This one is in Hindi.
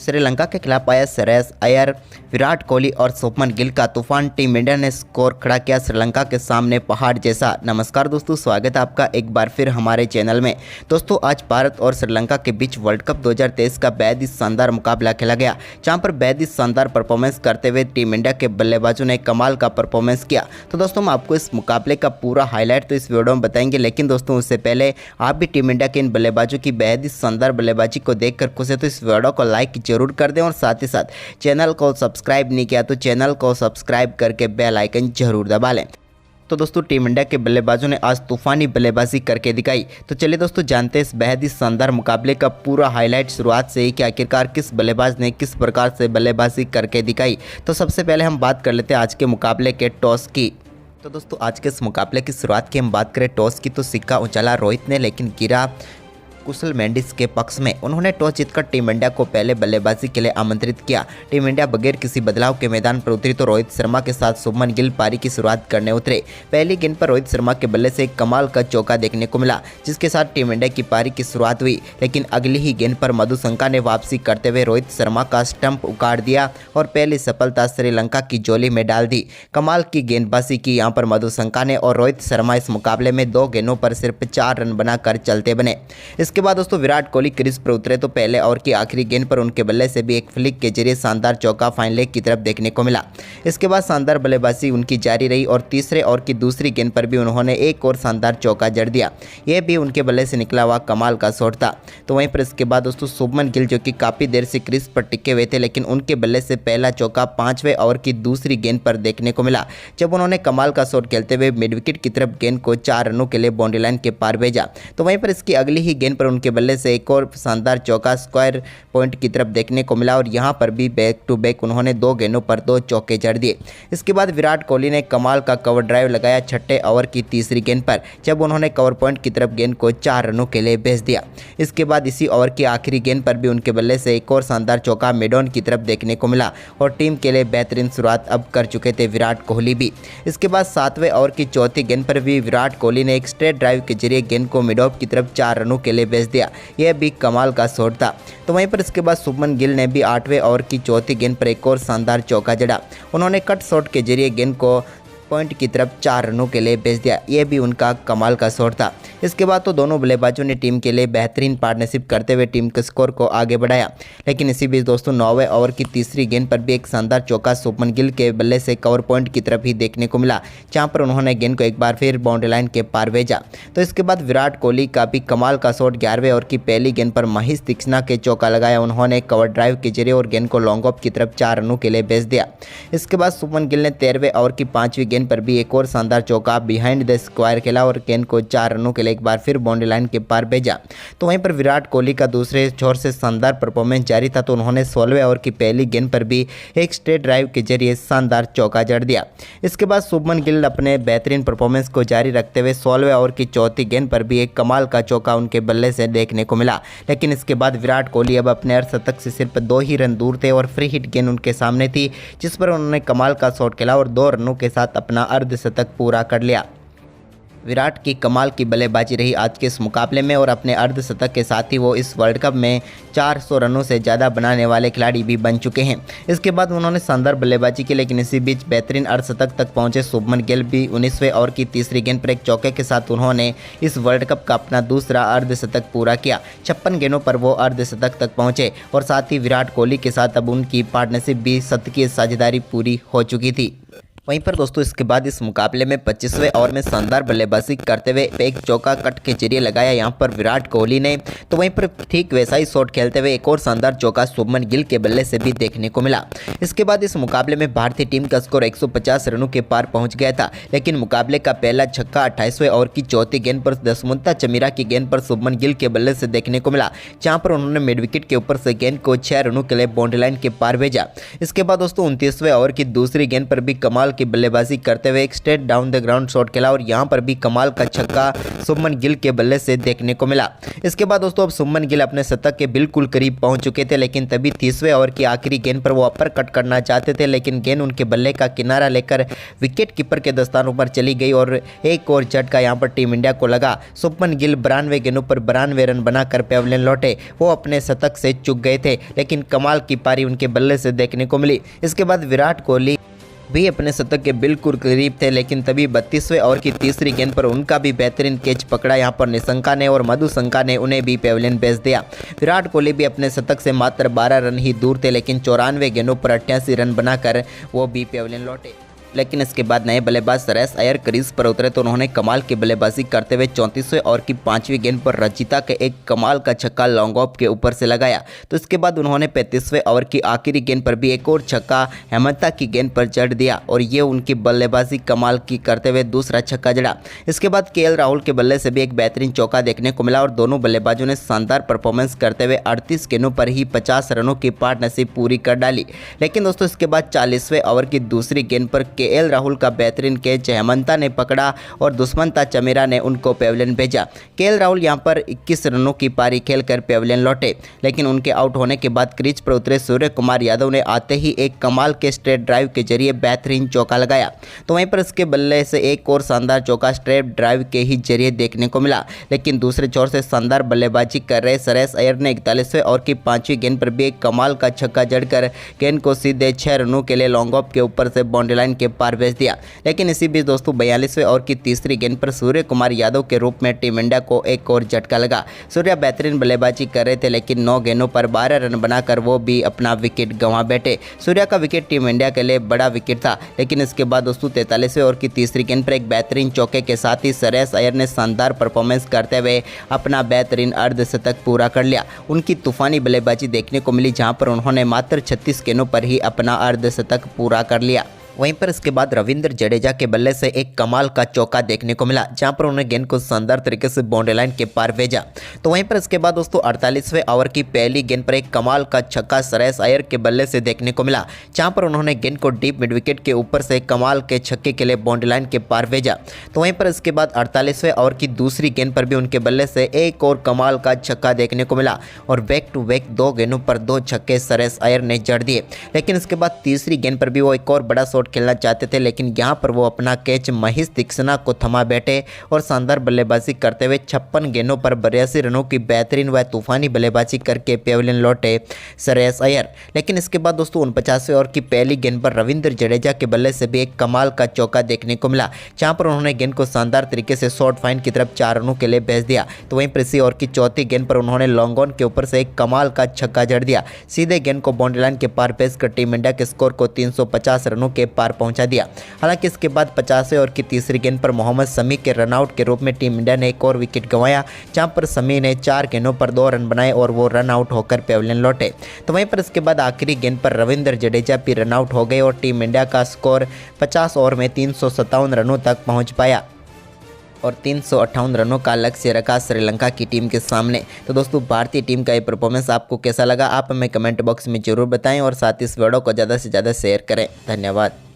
श्रीलंका के खिलाफ आया श्रेयस अय्यर, विराट कोहली और शुभमन गिल का तूफान। टीम इंडिया ने स्कोर खड़ा किया श्रीलंका के सामने पहाड़ जैसा। नमस्कार दोस्तों, स्वागत है आपका एक बार फिर हमारे चैनल में। दोस्तों आज भारत और श्रीलंका के बीच वर्ल्ड कप 2023 का बेहद ही शानदार मुकाबला खेला गया, जहां पर बेहद ही शानदार परफॉर्मेंस करते हुए टीम इंडिया के बल्लेबाजों ने कमाल का परफॉर्मेंस किया। तो दोस्तों हम आपको इस मुकाबले का पूरा हाईलाइट तो इस वीडियो में बताएंगे, लेकिन दोस्तों उससे पहले आप भी टीम इंडिया के इन बल्लेबाजों की बेहद ही शानदार बल्लेबाजी को देखकर खुश है तो इस वीडियो को लाइक जरूर कर दें और साथ ही साथ चैनल को सब्सक्राइब नहीं किया तो चैनल को सब्सक्राइब करके बेल आइकन जरूर दबा लें। तो दोस्तों टीम इंडिया के बल्लेबाजों ने आज तूफानी बल्लेबाजी करके दिखाई। तो चलिए दोस्तों जानते हैं इस बेहद ही शानदार मुकाबले का पूरा हाईलाइट शुरुआत से ही कि आखिरकार किस बल्लेबाज ने किस प्रकार से बल्लेबाजी करके दिखाई। तो सबसे पहले हम बात कर लेते हैं आज के मुकाबले के टॉस की। तो दोस्तों आज के इस मुकाबले की शुरुआत की हम बात करें टॉस की तो सिक्का उछाला रोहित ने, लेकिन गिरा कुशल मेंडिस के पक्ष में। उन्होंने टॉस जीतकर टीम इंडिया को पहले बल्लेबाजी के लिए आमंत्रित किया। टीम इंडिया बगैर किसी बदलाव के मैदान पर उतरी तो रोहित शर्मा के साथ शुभमन गिल पारी की शुरुआत करने उतरे। पहली गेंद पर रोहित शर्मा के बल्ले से एक कमाल का चौका देखने को मिला, जिसके साथ टीम इंडिया की पारी की शुरुआत हुई। लेकिन अगली ही गेंद पर मधुशंका ने वापसी करते हुए रोहित शर्मा का स्टंप उखाड़ दिया और पहली सफलता श्रीलंका की झोली में डाल दी। कमाल की गेंदबाजी की यहाँ पर मधुशंका ने और रोहित शर्मा इस मुकाबले में 2 गेंदों पर सिर्फ 4 रन बनाकर चलते बने। इसके बाद दोस्तों विराट कोहली क्रीज पर उतरे तो पहले ओवर की आखिरी गेंद पर उनके बल्ले से भी एक फ्लिक के जरिए शानदार चौका फाइन लेग की तरफ देखने को मिला। इसके बाद शानदार बल्लेबाजी उनकी जारी रही और तीसरे ओवर की दूसरी गेंद पर भी उन्होंने एक और शानदार चौका जड़ दिया। यह भी उनके बल्ले से निकला हुआ कमाल का शॉट था। तो वहीं पर इसके बाद दोस्तों शुभमन गिल जो कि काफ़ी देर से क्रीज पर टिके हुए थे, लेकिन उनके बल्ले से पहला चौका 5वें ओवर की दूसरी गेंद पर देखने को मिला, जब उन्होंने कमाल का शॉट खेलते हुए मिड विकेट की तरफ गेंद को 4 रनों के लिए बाउंड्री लाइन के पार भेजा। तो वहीं पर इसकी अगली ही गेंद पर उनके बल्ले से एक और शानदार चौका स्क्वायर पॉइंट की तरफ देखने को मिला और यहां पर भी बैक टू बैक उन्होंने 2 गेंदों पर 2 चौके जड़ दिए। इसके बाद विराट कोहली ने कमाल का कवर ड्राइव लगाया 6ठे ओवर की तीसरी गेंद पर, जब उन्होंने कवर पॉइंट की तरफ गेंद को 4 रनों के लिए भेज दिया। इसके बाद इसी ओवर की आखिरी गेंद पर भी उनके बल्ले से एक और शानदार चौका मिडॉन की तरफ देखने को मिला और टीम के लिए बेहतरीन शुरुआत अब कर चुके थे विराट कोहली भी। इसके बाद 7वें ओवर की चौथी गेंद पर भी विराट कोहली ने एक स्ट्रेट ड्राइव के जरिए गेंद को मिड ऑफ की तरफ 4 रनों के लिए भेज दिया। यह भी कमाल का शॉट था। तो वहीं पर इसके बाद शुभमन गिल ने भी 8वें ओवर की चौथी गेंद पर एक और शानदार चौका जड़ा। उन्होंने कट शॉट के जरिए गेंद को पॉइंट की तरफ 4 रनों के लिए भेज दिया। यह भी उनका कमाल का शॉट था। इसके बाद तो दोनों बल्लेबाजों ने टीम के लिए बेहतरीन पार्टनरशिप करते हुए टीम के स्कोर को आगे बढ़ाया। लेकिन इसी बीच दोस्तों 9वें ओवर की तीसरी गेंद पर भी एक शानदार चौका शुभमन गिल के बल्ले से कवर पॉइंट की तरफ ही देखने को मिला, जहां पर उन्होंने गेंद को एक बार फिर बाउंड्री लाइन के पार भेजा। तो इसके बाद विराट कोहली का भी कमाल का शॉट 11वें ओवर की पहली गेंद पर महेश तीक्ष्णा के चौका लगाया। उन्होंने कवर ड्राइव के जरिए और गेंद को लॉन्ग ऑफ की तरफ 4 रनों के लिए भेज दिया। इसके बाद शुभमन गिल ने 13वें ओवर की 5वीं गेंद पर भी एक और शानदार चौका बिहाइंड द स्क्वायर खेला और गेंद को 4 रनों के लिए एक बार फिर बाउंड्री लाइन के पार भेजा। तो वहीं पर विराट कोहली का दूसरे छोर से शानदार परफॉर्मेंस जारी था, तो उन्होंने 16वें ओवर की पहली गेंद पर भी एक स्ट्रेट ड्राइव के जरिए शानदार चौका जड़ दिया। इसके बाद शुभमन गिल अपने बेहतरीन परफॉर्मेंस को जारी रखते हुए 16वें ओवर की चौथी गेंद पर भी एक कमाल का चौका उनके बल्ले से देखने को मिला। लेकिन इसके बाद विराट कोहली अब अपने अर्धशतक से सिर्फ 2 ही रन दूर थे और फ्री हिट गेंद उनके सामने थी, जिस पर उन्होंने कमाल का शॉट खेला और 2 रनों के साथ अपना अर्धशतक पूरा कर लिया। विराट की कमाल की बल्लेबाजी रही आज के इस मुकाबले में और अपने अर्धशतक के साथ ही वो इस वर्ल्ड कप में 400 रनों से ज़्यादा बनाने वाले खिलाड़ी भी बन चुके हैं। इसके बाद उन्होंने शानदार बल्लेबाजी की, लेकिन इसी बीच बेहतरीन अर्धशतक तक पहुंचे शुभमन गिल भी 19वें ओवर की तीसरी गेंद पर एक चौके के साथ उन्होंने इस वर्ल्ड कप का अपना दूसरा अर्धशतक पूरा किया। 56 गेंदों पर वो अर्धशतक तक पहुँचे और साथ ही विराट कोहली के साथ अब उनकी पार्टनरशिप भी शतकीय साझेदारी पूरी हो चुकी थी। वहीं पर दोस्तों इसके बाद इस मुकाबले में 25वें ओवर में शानदार बल्लेबाजी करते हुए एक चौका कट के जरिए लगाया यहां पर विराट कोहली ने। तो वहीं पर ठीक वैसा ही शॉट खेलते हुए एक और शानदार चौका शुभमन गिल के बल्ले से भी देखने को मिला। इसके बाद इस मुकाबले में भारतीय टीम का स्कोर 150 रनों के पार पहुंच गया था, लेकिन मुकाबले का पहला छक्का 28वें ओवर की चौथी गेंद पर दशमुंता चमीरा की गेंद पर शुभमन गिल के बल्ले से देखने को मिला, जहां पर उन्होंने मिड विकेट के ऊपर से गेंद को 6 रनों के लिए बाउंड्री लाइन के पार भेजा। इसके बाद दोस्तों 29वें ओवर की दूसरी गेंद पर भी कमाल की बल्लेबाजी करते हुए एक straight down the ground shot खेला और यहां पर भी कमाल का छक्का शुभमन गिल के बल्ले से देखने को मिला। इसके बाद दोस्तों अब शुभमन गिल अपने शतक के बिल्कुल करीब पहुंच चुके थे, लेकिन तभी 30वें ओवर की आखिरी गेंद पर वो अपर कट करना चाहते थे, लेकिन गेंद उनके बल्ले का किनारा लेकर विकेट कीपर के दस्तानों पर चली गई और एक और झटका यहां पर टीम इंडिया को लगा। शुभमन गिल 92 गेंदों पर 92 रन बनाकर पेविलियन लौटे। वो अपने शतक से चूक गए थे, लेकिन कमाल की पारी उनके बल्ले से देखने को मिली। इसके बाद विराट कोहली भी अपने शतक के बिल्कुल करीब थे, लेकिन तभी 32वें ओवर की तीसरी गेंद पर उनका भी बेहतरीन कैच पकड़ा यहां पर निशंका ने और मधुशंका ने उन्हें भी पेविलियन भेज दिया। विराट कोहली भी अपने शतक से मात्र 12 रन ही दूर थे, लेकिन 94 गेंदों पर 88 रन बनाकर वो भी पेविलियन लौटे। लेकिन इसके बाद नए बल्लेबाज श्रेयस अय्यर क्रीज पर उतरे तो उन्होंने कमाल की बल्लेबाजी करते हुए 34वें ओवर की 5वीं गेंद पर रचिता के एक कमाल का छक्का लॉन्ग ऑफ के ऊपर से लगाया। तो इसके बाद उन्होंने 35वें ओवर की आखिरी गेंद पर भी एक और छक्का हेमंता की गेंद पर जड़ दिया और ये उनकी बल्लेबाजी कमाल की करते हुए दूसरा छक्का जड़ा। इसके बाद केएल राहुल के बल्ले से भी एक बेहतरीन चौका देखने को मिला और दोनों बल्लेबाजों ने शानदार परफॉर्मेंस करते हुए 38 गेंदों पर ही 50 रनों की पार्टनरशिप पूरी कर डाली। लेकिन दोस्तों इसके बाद 40वें ओवर की दूसरी गेंद पर केएल राहुल का बेहतरीन कैच हेमंता ने पकड़ा और दुष्मंता चमीरा ने उनको पेविलियन भेजा। केएल राहुल यहां पर 21 रनों की पारी खेलकर पेविलियन लौटे, लेकिन उनके आउट होने के बाद क्रीज पर उतरे सूर्य कुमार यादव ने आते ही एक कमाल के स्ट्रेट ड्राइव के जरिए बेहतरीन चौका लगाया। तो वहीं पर इसके बल्ले से एक और शानदार चौका स्ट्रेट ड्राइव के ही जरिए देखने को मिला। लेकिन दूसरे छोर से शानदार बल्लेबाजी कर रहे श्रेयस अय्यर ने 41वें ओवर की 5वीं गेंद पर भी एक कमाल का छक्का जड़कर गेंद को सीधे 6 रनों के लिए लॉन्ग ऑफ के ऊपर से बाउंड्री लाइन के पार भेज दिया। लेकिन इसी बीच दोस्तों 42वें ओवर की तीसरी गेंद पर सूर्य कुमार यादव के रूप में टीम इंडिया को एक और झटका लगा। सूर्य बेहतरीन बल्लेबाजी कर रहे थे, लेकिन 9 गेंदों पर 12 रन बनाकर वो भी अपना विकेट गंवा बैठे। सूर्य का विकेट टीम इंडिया के लिए बड़ा विकेट था, लेकिन इसके बाद दोस्तों 43वें ओवर की तीसरी गेंद पर एक बेहतरीन चौके के साथ ही श्रेयस अय्यर ने शानदार परफॉर्मेंस करते हुए अपना बेहतरीन अर्धशतक पूरा कर लिया। उनकी तूफानी बल्लेबाजी देखने को मिली, जहां पर उन्होंने मात्र 36 गेंदों पर ही अपना अर्धशतक पूरा कर लिया। वहीं पर इसके बाद रविंद्र जडेजा के बल्ले से एक कमाल का चौका देखने को मिला, जहां पर उन्होंने गेंद को शानदार तरीके से बाउंड्री लाइन के पार भेजा। तो वहीं पर इसके बाद दोस्तों 48वें ओवर की पहली गेंद पर एक कमाल का छक्का श्रेयस अय्यर के बल्ले से देखने को मिला, जहां पर उन्होंने गेंद को डीप मिड विकेट के ऊपर से कमाल के छक्के के लिए बाउंड्री लाइन के पार भेजा। तो वहीं पर इसके बाद 48वें ओवर की दूसरी गेंद पर भी उनके बल्ले से एक और कमाल का छक्का देखने को मिला और बैक टू बैक 2 गेंदों पर 2 छक्के श्रेयस अय्यर ने जड़ दिए। लेकिन इसके बाद तीसरी गेंद पर भी वो एक और बड़ा शॉट खेलना चाहते थे, लेकिन यहां पर वो अपना कैच महेश तीक्ष्णा को थमा बैठे और शानदार बल्लेबाजी करते हुए 56 गेंदों पर 82 रनों की बेहतरीन व तूफानी बल्लेबाजी करके पेविलियन लौटे श्रेयस अय्यर। लेकिन इसके बाद दोस्तों 49वें ओवर की पहली गेंद पर रविंद्र जडेजा के बल्ले से भी एक कमाल का चौका देखने को मिला, जहां पर उन्होंने गेंद को शानदार तरीके से शॉर्ट फाइन की तरफ 4 रनों के लिए भेज दिया। तो वहीं पर इसी ओवर की चौथी गेंद पर उन्होंने लॉन्ग ऑन के ऊपर से एक कमाल का छक्का जड़ दिया, सीधे गेंद को बाउंड्री लाइन के पार भेजकर टीम इंडिया के स्कोर को 350 रनों के पार पहुंचा दिया। हालांकि इसके बाद 50वें ओवर की तीसरी गेंद पर मोहम्मद शमी के रनआउट के रूप में टीम इंडिया ने एक और विकेट गंवाया, जहां पर शमी ने 4 गेंदों पर 2 रन बनाए और वो रन आउट होकर पेविलियन लौटे। तो वहीं पर इसके बाद आखिरी गेंद पर रविंद्र जडेजा भी रन आउट हो गए और टीम इंडिया का स्कोर 50 ओवर में 357 रनों तक पहुंच पाया और 358 रनों का लक्ष्य रखा श्रीलंका की टीम के सामने। तो दोस्तों भारतीय टीम का ये परफॉर्मेंस आपको कैसा लगा, आप हमें कमेंट बॉक्स में जरूर बताएं और साथ ही इस वीडियो को ज़्यादा से ज़्यादा शेयर करें। धन्यवाद।